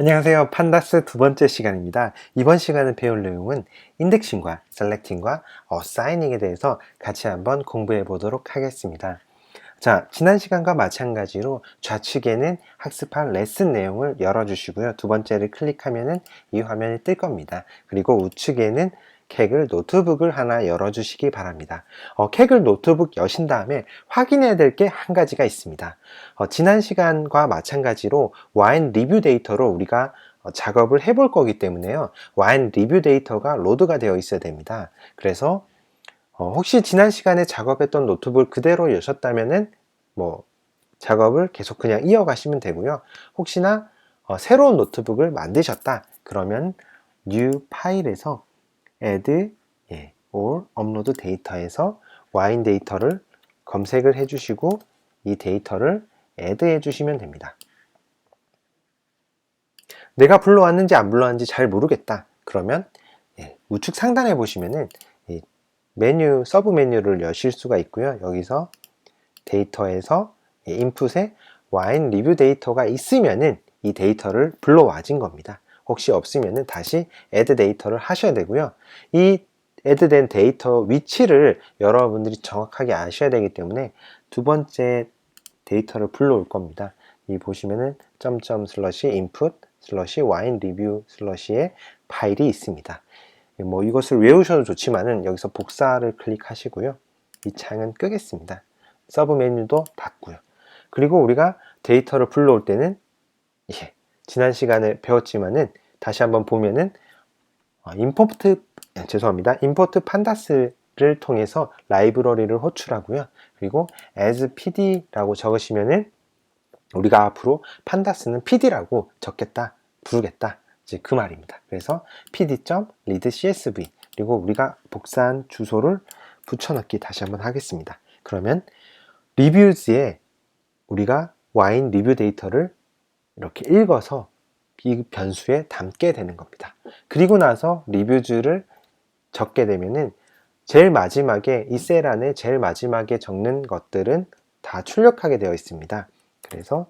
안녕하세요. 판다스 두 번째 시간입니다. 이번 시간에 배울 내용은 인덱싱과 셀렉팅과 어사이닝에 대해서 같이 한번 공부해 보도록 하겠습니다. 자, 지난 시간과 마찬가지로 좌측에는 학습할 레슨 내용을 열어주시고요. 두 번째를 클릭하면은 이 화면이 뜰 겁니다. 그리고 우측에는 캑을 노트북을 하나 열어주시기 바랍니다. 캑을 노트북 여신 다음에 확인해야 될 게 한 가지가 있습니다. 지난 시간과 마찬가지로 와인 리뷰 데이터로 우리가 작업을 해볼 거기 때문에요. 와인 리뷰 데이터가 로드가 되어 있어야 됩니다. 그래서 혹시 지난 시간에 작업했던 노트북을 그대로 여셨다면은 작업을 계속 그냥 이어가시면 되고요. 혹시나 새로운 노트북을 만드셨다 그러면 new 파일에서 add or upload 데이터에서 와인 데이터를 검색을 해주시고 이 데이터를 add 해주시면 됩니다. 내가 불러왔는지 안 불러왔는지 잘 모르겠다 그러면 우측 상단에 보시면은 메뉴, 서브 메뉴를 여실 수가 있고요. 여기서 데이터에서 인풋에 와인 리뷰 데이터가 있으면은 이 데이터를 불러와진 겁니다. 혹시 없으면은 다시 add 데이터를 하셔야 되고요. 이 add 된 데이터 위치를 여러분들이 정확하게 아셔야 되기 때문에 두 번째 데이터를 불러올 겁니다. 이 보시면은 input wine review 에 파일이 있습니다. 이것을 외우셔도 좋지만은 여기서 복사를 클릭하시고요. 이 창은 끄겠습니다. 서브 메뉴도 닫고요. 그리고 우리가 데이터를 불러올 때는 지난 시간에 배웠지만은 다시 한번 보면은 임포트 판다스를 통해서 라이브러리를 호출하고요. 그리고 as pd라고 적으시면은 우리가 앞으로 판다스는 pd라고 적겠다, 부르겠다. 이제 그 말입니다. 그래서 pd.readcsv 그리고 우리가 복사한 주소를 붙여넣기 다시 한번 하겠습니다. 그러면 리뷰즈에 우리가 와인 리뷰 데이터를 이렇게 읽어서 이 변수에 담게 되는 겁니다. 그리고 나서 리뷰즈를 적게 되면은 제일 마지막에 이 셀 안에 제일 마지막에 적는 것들은 다 출력하게 되어 있습니다. 그래서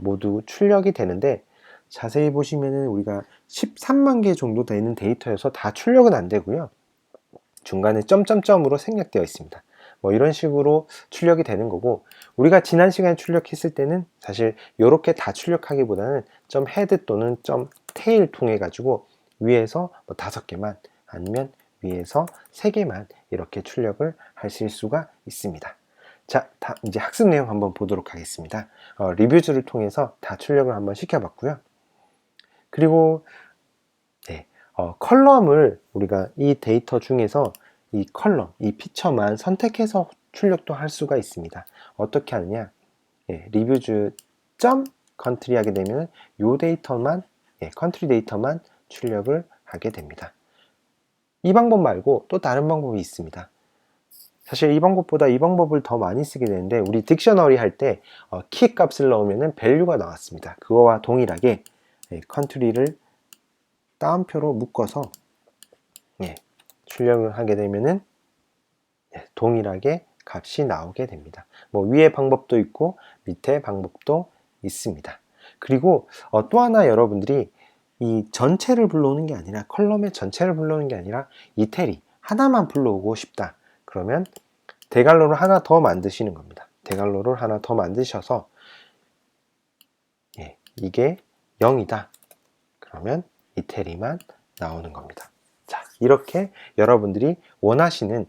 모두 출력이 되는데 자세히 보시면은 우리가 13만 개 정도 되는 데이터여서 다 출력은 안 되고요. 중간에 점점점으로 생략되어 있습니다. 이런 식으로 출력이 되는 거고 우리가 지난 시간에 출력했을 때는 사실 이렇게 다 출력하기보다는 점 헤드 또는 점 테일 통해 가지고 위에서 5개만 아니면 위에서 3개만 이렇게 출력을 하실 수가 있습니다. 자, 이제 학습 내용 한번 보도록 하겠습니다. 리뷰즈를 통해서 다 출력을 한번 시켜봤고요. 그리고 컬럼을 우리가 이 데이터 중에서 이 컬럼, 이 피처만 선택해서 출력도 할 수가 있습니다. 어떻게 하느냐? 리뷰즈 컨트리 하게 되면 이 데이터만, 컨트리 데이터만 출력을 하게 됩니다. 이 방법 말고 또 다른 방법이 있습니다. 사실 이 방법보다 이 방법을 더 많이 쓰게 되는데 우리 딕셔너리 할 때 키 값을 넣으면 밸류가 나왔습니다. 그거와 동일하게 컨트리를 따옴표로 묶어서 출력을 하게 되면은 동일하게 값이 나오게 됩니다. 위에 방법도 있고 밑에 방법도 있습니다. 그리고 또 하나 여러분들이 이 전체를 불러오는 게 아니라 컬럼의 전체를 불러오는 게 아니라 이태리 하나만 불러오고 싶다. 그러면 대괄호를 하나 더 만드시는 겁니다. 대괄호를 하나 더 만드셔서 이게 0이다. 그러면 이태리만 나오는 겁니다. 자, 이렇게 여러분들이 원하시는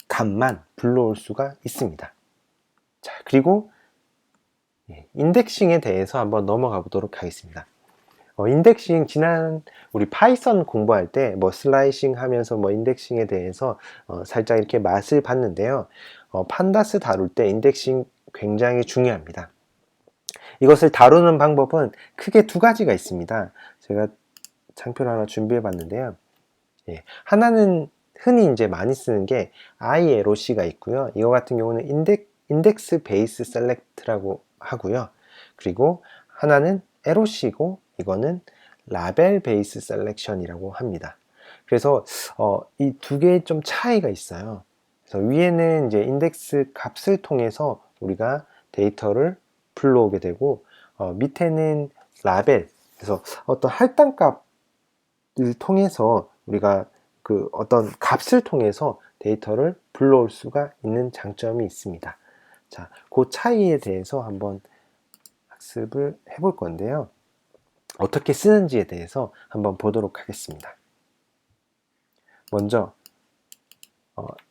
값만 불러올 수가 있습니다. 자, 그리고 인덱싱에 대해서 한번 넘어가 보도록 하겠습니다. 인덱싱 지난 우리 파이썬 공부할 때 슬라이싱 하면서 인덱싱에 대해서 살짝 이렇게 맛을 봤는데요. 판다스 다룰 때 인덱싱 굉장히 중요합니다. 이것을 다루는 방법은 크게 두 가지가 있습니다. 제가 장표를 하나 준비해 봤는데요. 하나는 흔히 이제 많이 쓰는 게 ILOC가 있고요. 이거 같은 경우는 인덱스 베이스 셀렉트라고 하고요. 그리고 하나는 LOC고 이거는 라벨 베이스 셀렉션이라고 합니다. 그래서 이 두 개의 좀 차이가 있어요. 그래서 위에는 이제 인덱스 값을 통해서 우리가 데이터를 불러오게 되고 밑에는 라벨 그래서 어떤 할당값을 통해서 우리가 그 어떤 값을 통해서 데이터를 불러올 수가 있는 장점이 있습니다. 자, 그 차이에 대해서 한번 학습을 해볼 건데요. 어떻게 쓰는지에 대해서 한번 보도록 하겠습니다. 먼저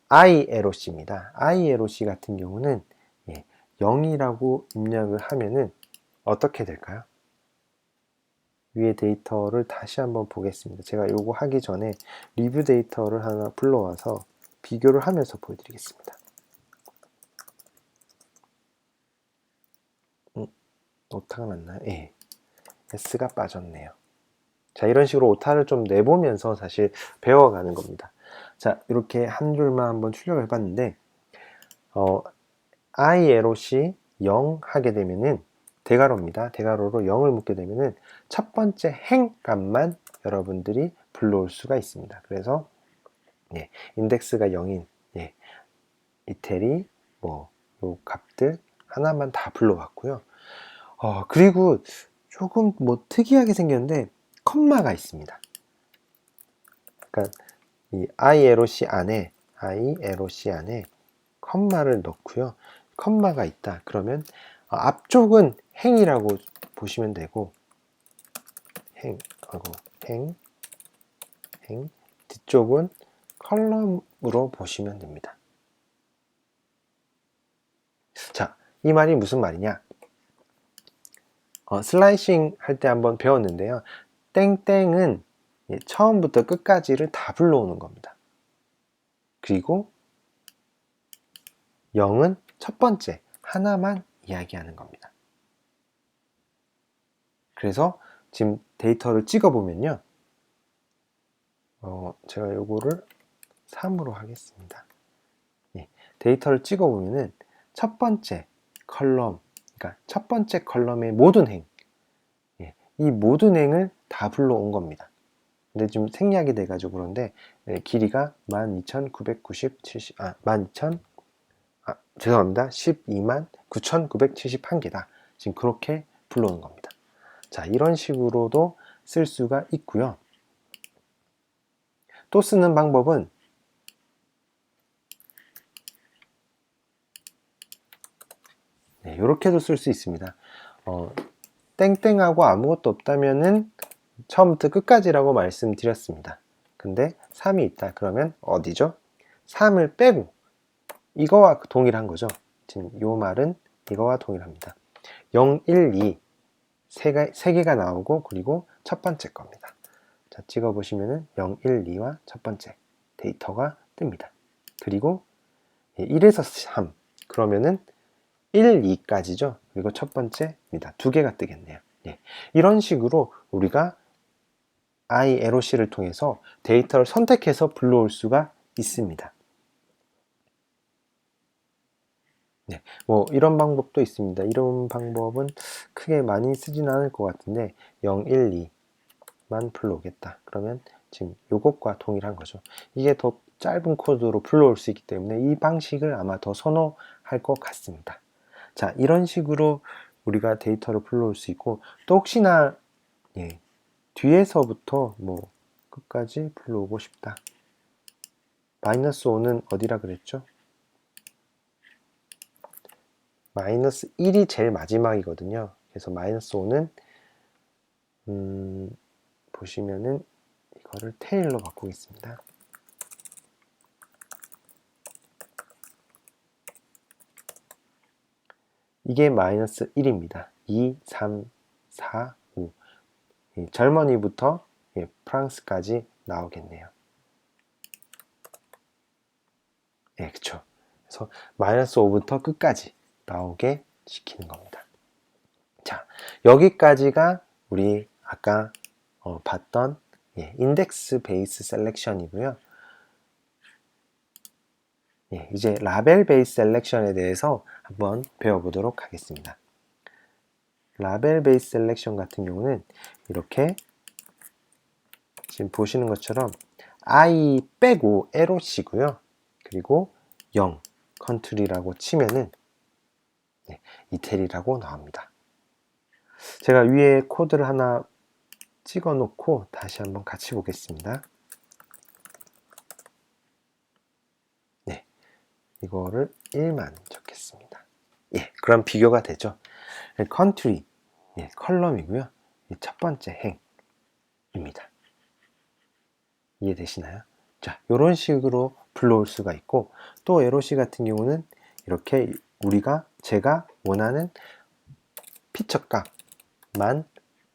ILOC입니다. ILOC 같은 경우는 0이라고 입력을 하면은 어떻게 될까요? 위에 데이터를 다시 한번 보겠습니다. 제가 요거 하기 전에 리뷰 데이터를 하나 불러와서 비교를 하면서 보여드리겠습니다. 오타가 났나요? 예. S가 빠졌네요. 자, 이런 식으로 오타를 좀 내보면서 사실 배워가는 겁니다. 자, 이렇게 한 줄만 한번 출력을 해봤는데, ILOC 0 하게 되면은 대괄호입니다. 대괄호로 0을 묻게 되면은 첫 번째 행값만 여러분들이 불러올 수가 있습니다. 그래서 인덱스가 0인 이태리 요 값들 하나만 다 불러왔고요. 그리고 조금 특이하게 생겼는데 컴마가 있습니다. 그러니까 이 ILOC 안에 컴마를 넣고요. 컴마가 있다. 그러면 앞쪽은 행이라고 보시면 되고 행 뒤쪽은 컬럼으로 보시면 됩니다. 자, 이 말이 무슨 말이냐? 슬라이싱 할 때 한번 배웠는데요. 땡땡은 처음부터 끝까지를 다 불러오는 겁니다. 그리고 0은 첫 번째 하나만 이야기하는 겁니다. 그래서 지금 데이터를 찍어보면요. 제가 요거를 3으로 하겠습니다. 데이터를 찍어보면은 첫 번째 컬럼, 그러니까 첫 번째 컬럼의 모든 행, 이 모든 행을 다 불러온 겁니다. 근데 지금 생략이 돼가지고 그런데 길이가 12971개다. 지금 그렇게 불러오는 겁니다. 자, 이런 식으로도 쓸 수가 있고요. 또 쓰는 방법은 이렇게도 쓸 수 있습니다. 땡땡하고 아무것도 없다면은 처음부터 끝까지라고 말씀드렸습니다. 근데 3이 있다. 그러면 어디죠? 3을 빼고 이거와 동일한 거죠. 지금 이 말은 이거와 동일합니다. 0, 1, 2 세 개가 나오고 그리고 첫 번째 겁니다. 자, 찍어보시면은 0, 1, 2와 첫 번째 데이터가 뜹니다. 그리고 1에서 3 그러면은 1, 2까지죠. 그리고 첫 번째입니다. 두 개가 뜨겠네요. 이런 식으로 우리가 ILOC를 통해서 데이터를 선택해서 불러올 수가 있습니다. 이런 방법도 있습니다. 이런 방법은 크게 많이 쓰진 않을 것 같은데 0, 1, 2만 불러오겠다. 그러면 지금 이것과 동일한 거죠. 이게 더 짧은 코드로 불러올 수 있기 때문에 이 방식을 아마 더 선호할 것 같습니다. 자, 이런 식으로 우리가 데이터를 불러올 수 있고 또 혹시나 뒤에서부터 끝까지 불러오고 싶다. 마이너스 5는 어디라 그랬죠? 마이너스 1이 제일 마지막이거든요. 그래서 마이너스 5는 보시면은 이거를 테일로 바꾸겠습니다. 이게 마이너스 1입니다. 2, 3, 4, 5 젊은이부터 프랑스까지 나오겠네요. 그쵸. 그래서 마이너스 5부터 끝까지 나오게 시키는 겁니다. 자, 여기까지가 우리 아까 봤던 인덱스 베이스 셀렉션이고요. 이제 라벨 베이스 셀렉션에 대해서 한번 배워보도록 하겠습니다. 라벨 베이스 셀렉션 같은 경우는 이렇게 지금 보시는 것처럼 I 빼고 LOC고요. 그리고 0 컨트리라고 치면은 이태리라고 나옵니다. 제가 위에 코드를 하나 찍어 놓고 다시 한번 같이 보겠습니다. 네, 이거를 1만 적겠습니다. 예, 그럼 비교가 되죠. country, 예, 컬럼이고요. 첫 번째 행입니다. 이해되시나요? 자, 이런 식으로 불러올 수가 있고, 또 LOC 같은 경우는 이렇게 제가 원하는 피처 값만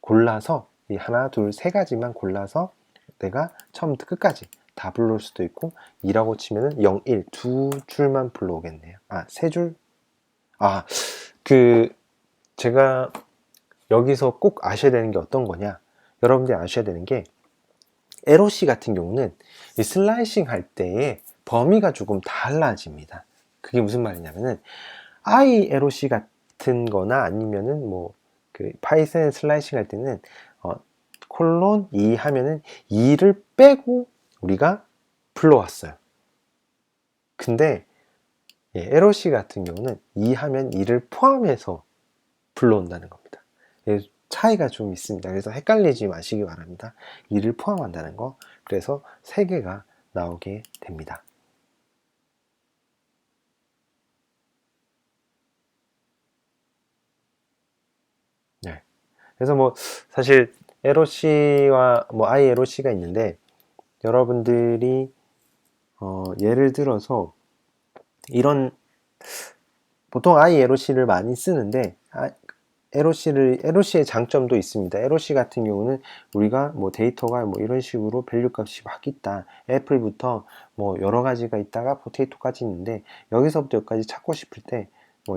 골라서 이 하나, 둘, 세 가지만 골라서 내가 처음부터 끝까지 다 불러올 수도 있고, 2라고 치면은 0, 1, 두 줄만 불러오겠네요. 아, 세 줄? 아, 제가 여기서 꼭 아셔야 되는 게 어떤 거냐? 여러분들이 아셔야 되는 게 LOC 같은 경우는 이 슬라이싱 할 때의 범위가 조금 달라집니다. 그게 무슨 말이냐면은 ILOC 같은 거나 아니면은 파이썬 슬라이싱 할 때는 콜론 2 하면은 2를 빼고 우리가 불러왔어요. 근데 LOC 같은 경우는 2 하면 2를 포함해서 불러온다는 겁니다. 차이가 좀 있습니다. 그래서 헷갈리지 마시기 바랍니다. 2를 포함한다는 거. 그래서 3개가 나오게 됩니다. 네. 그래서 사실 LOC와 ILOC가 있는데, 여러분들이 예를 들어서 보통 ILOC를 많이 쓰는데, LOC의 장점도 있습니다. LOC 같은 경우는 우리가 데이터가 이런 식으로 밸류 값이 막 있다. 애플부터 여러 가지가 있다가 포테이토까지 있는데, 여기서부터 여기까지 찾고 싶을 때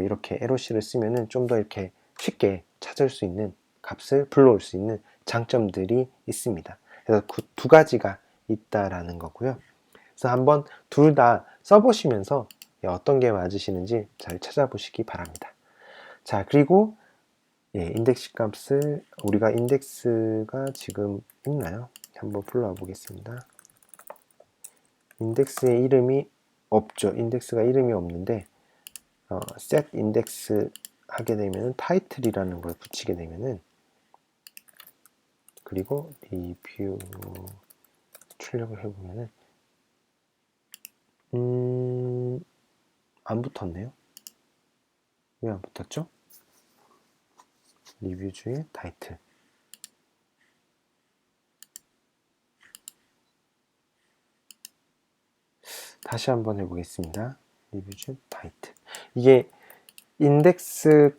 이렇게 LOC를 쓰면은 좀 더 이렇게 쉽게 찾을 수 있는 값을 불러올 수 있는 장점들이 있습니다. 그래서 두 가지가 있다라는 거고요. 그래서 한번 둘 다 써보시면서 어떤 게 맞으시는지 잘 찾아보시기 바랍니다. 자, 그리고 인덱스 값을 우리가 인덱스가 지금 있나요? 한번 불러와 보겠습니다. 인덱스의 이름이 없죠. 인덱스가 이름이 없는데 set index 하게 되면 타이틀이라는 걸 붙이게 되면은, 그리고 리뷰 출력을 해보면은 안 붙었네요. 왜 안 붙었죠? 리뷰주의 타이틀. 다시 한번 해보겠습니다. 리뷰주의 타이틀. 이게 인덱스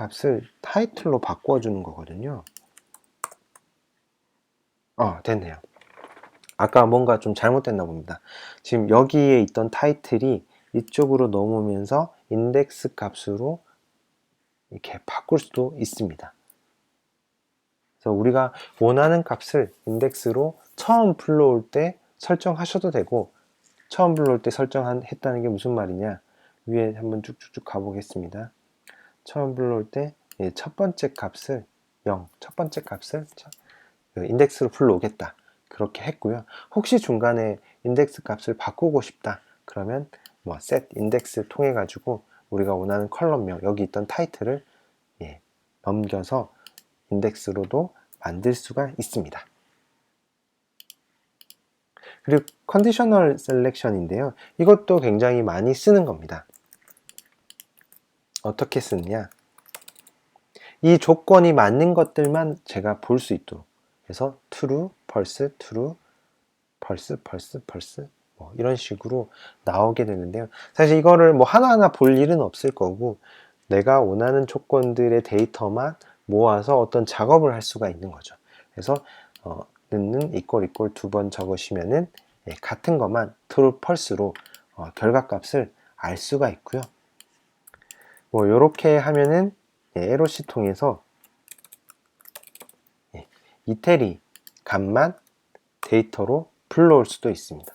값을 타이틀로 바꿔주는 거거든요. 됐네요. 아까 뭔가 좀 잘못됐나 봅니다. 지금 여기에 있던 타이틀이 이쪽으로 넘으면서 인덱스 값으로 이렇게 바꿀 수도 있습니다. 그래서 우리가 원하는 값을 인덱스로 처음 불러올 때 설정하셔도 되고, 처음 불러올 때 설정했다는 게 무슨 말이냐, 위에 한번 쭉쭉쭉 가보겠습니다. 처음 불러올 때 첫 번째 값을 0, 첫 번째 값을 인덱스로 불러오겠다, 그렇게 했고요. 혹시 중간에 인덱스 값을 바꾸고 싶다 그러면 set index 통해 가지고 우리가 원하는 컬럼명, 여기 있던 타이틀을 넘겨서 인덱스로도 만들 수가 있습니다. 그리고 컨디셔널 셀렉션인데요, 이것도 굉장히 많이 쓰는 겁니다. 어떻게 쓰느냐, 이 조건이 맞는 것들만 제가 볼 수 있도록 해서 true, false, true, false, false, false 이런 식으로 나오게 되는데요. 사실 이거를 하나하나 볼 일은 없을 거고, 내가 원하는 조건들의 데이터만 모아서 어떤 작업을 할 수가 있는 거죠. 그래서 넣는 equal 두 번 적으시면은 같은 것만 true, false로 결과값을 알 수가 있고요. 이렇게 하면은 LOC 통해서 이태리 값만 데이터로 불러올 수도 있습니다.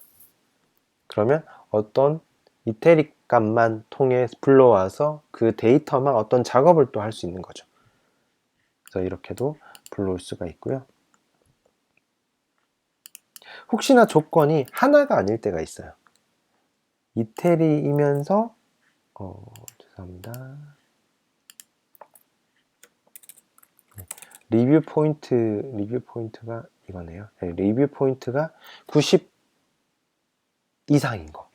그러면 어떤 이태리 값만 통해 불러와서 그 데이터만 어떤 작업을 또 할 수 있는 거죠. 그래서 이렇게도 불러올 수가 있고요. 혹시나 조건이 하나가 아닐 때가 있어요. 이태리이면서 죄송합니다. 리뷰 포인트가 이거네요. 네, 리뷰 포인트가 90 이상인 거.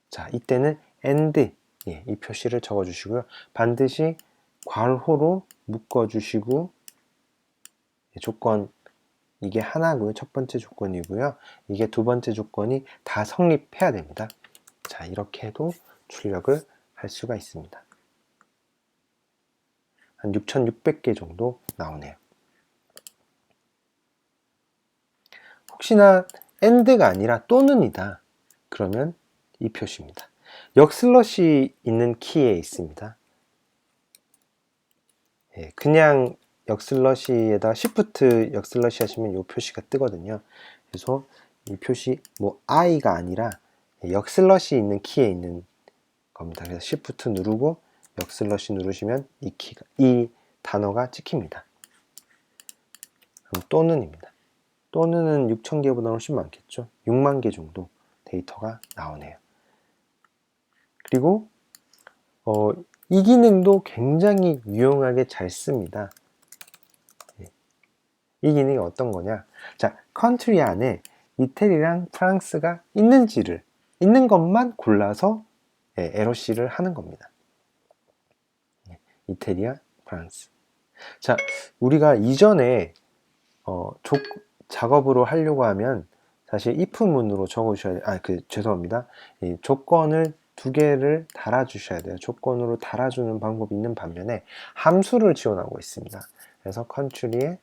자, 이때는 and 이 표시를 적어 주시고요. 반드시 괄호로 묶어 주시고 조건 이게 하나고요. 첫 번째 조건이고요. 이게 두 번째 조건이 다 성립해야 됩니다. 자, 이렇게 해도 출력을 할 수가 있습니다. 한 6,600개 정도 나오네요. 혹시나 and가 아니라 또는이다. 그러면 이 표시입니다. 역슬러시 있는 키에 있습니다. 그냥 역슬러시에다 Shift 역슬러시 하시면 이 표시가 뜨거든요. 그래서 이 표시 뭐 I가 아니라 역슬러시 있는 키에 있는 겁니다. 그래서 Shift 누르고 역슬러시 누르시면 이 단어가 찍힙니다. 그럼 또는입니다. 또는은 6,000개보다 훨씬 많겠죠. 6만 개 정도 데이터가 나오네요. 그리고 이 기능도 굉장히 유용하게 잘 씁니다. 이 기능이 어떤 거냐? 자, 컨트리 안에 이태리랑 프랑스가 있는 것만 골라서 에러C를 하는 겁니다. 이태리와 프랑스. 자, 우리가 이전에 작업으로 하려고 하면 사실 if문으로 적어주셔야 돼요. 죄송합니다. 이 조건을 두 개를 달아주셔야 돼요. 조건으로 달아주는 방법이 있는 반면에 함수를 지원하고 있습니다. 그래서 country에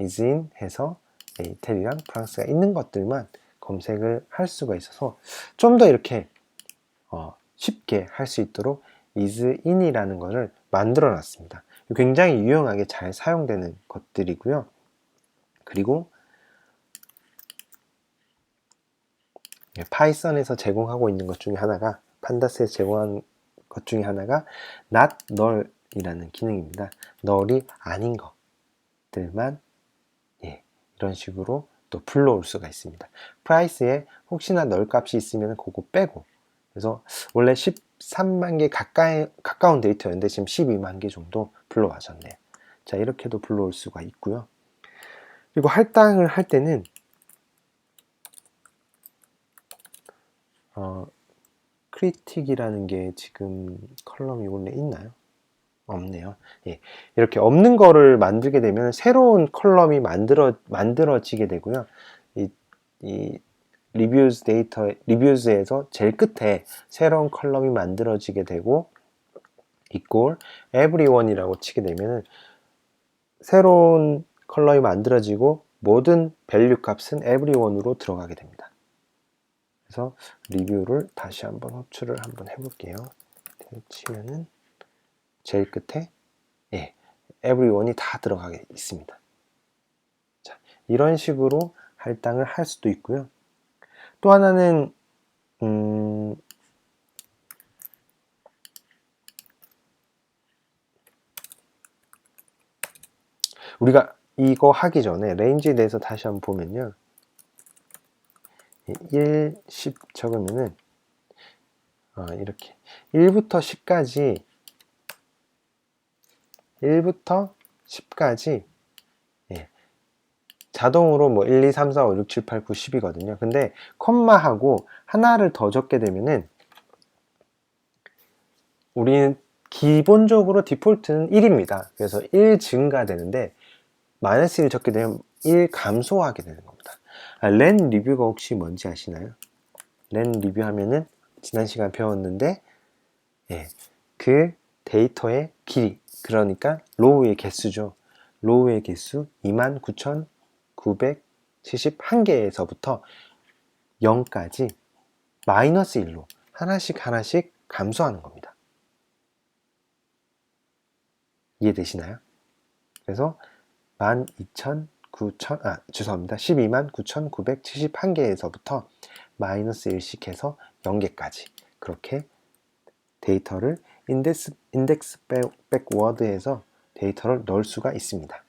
is in 해서 이태리랑 프랑스가 있는 것들만 검색을 할 수가 있어서 좀 더 이렇게 쉽게 할 수 있도록 is in이라는 것을 만들어 놨습니다. 굉장히 유용하게 잘 사용되는 것들이고요. 그리고 파이썬에서 제공하고 있는 것 중에 하나가 판다스에서 제공한 것 중에 하나가 not null 이라는 기능입니다. null이 아닌 것들만 이런 식으로 또 불러올 수가 있습니다. price에 혹시나 null 값이 있으면 그거 빼고, 그래서 원래 13만 개 가까운 데이터였는데 지금 12만 개 정도 불러와졌네요. 자, 이렇게도 불러올 수가 있고요. 그리고 할당을 할 때는 크리틱이라는 게 지금 컬럼이 원래 있나요? 없네요. 이렇게 없는 거를 만들게 되면 새로운 컬럼이 만들어지게 되고요. 이 리뷰즈에서 제일 끝에 새로운 컬럼이 만들어지게 되고 equal everyone이라고 치게 되면 새로운 컬럼이 만들어지고 모든 밸류 값은 everyone으로 들어가게 됩니다. 그래서 리뷰를 다시 한번 호출을 한번 해볼게요. 치면은 제일 끝에 everyone이 다 들어가게 있습니다. 자, 이런 식으로 할당을 할 수도 있고요. 또 하나는 우리가 이거 하기 전에 레인지에 대해서 다시 한번 보면요. 1, 10 적으면은 이렇게 1부터 10까지 자동으로 뭐 1, 2, 3, 4, 5, 6, 7, 8, 9, 10이거든요. 근데 콤마하고 하나를 더 적게 되면은 우리는 기본적으로 디폴트는 1입니다. 그래서 1 증가되는데 마이너스 1 적게 되면 1 감소하게 되는 겁니다. len 리뷰가 혹시 뭔지 아시나요? len 리뷰 하면은 지난 시간 배웠는데 그 데이터의 길이, 그러니까 로우의 개수죠. 로우의 개수 29,971개에서부터 0까지 마이너스 1로 하나씩 감소하는 겁니다. 이해되시나요? 그래서 12,971개에서부터 마이너스 1씩 해서 0개까지 그렇게 데이터를 인덱스 백워드에서 데이터를 넣을 수가 있습니다.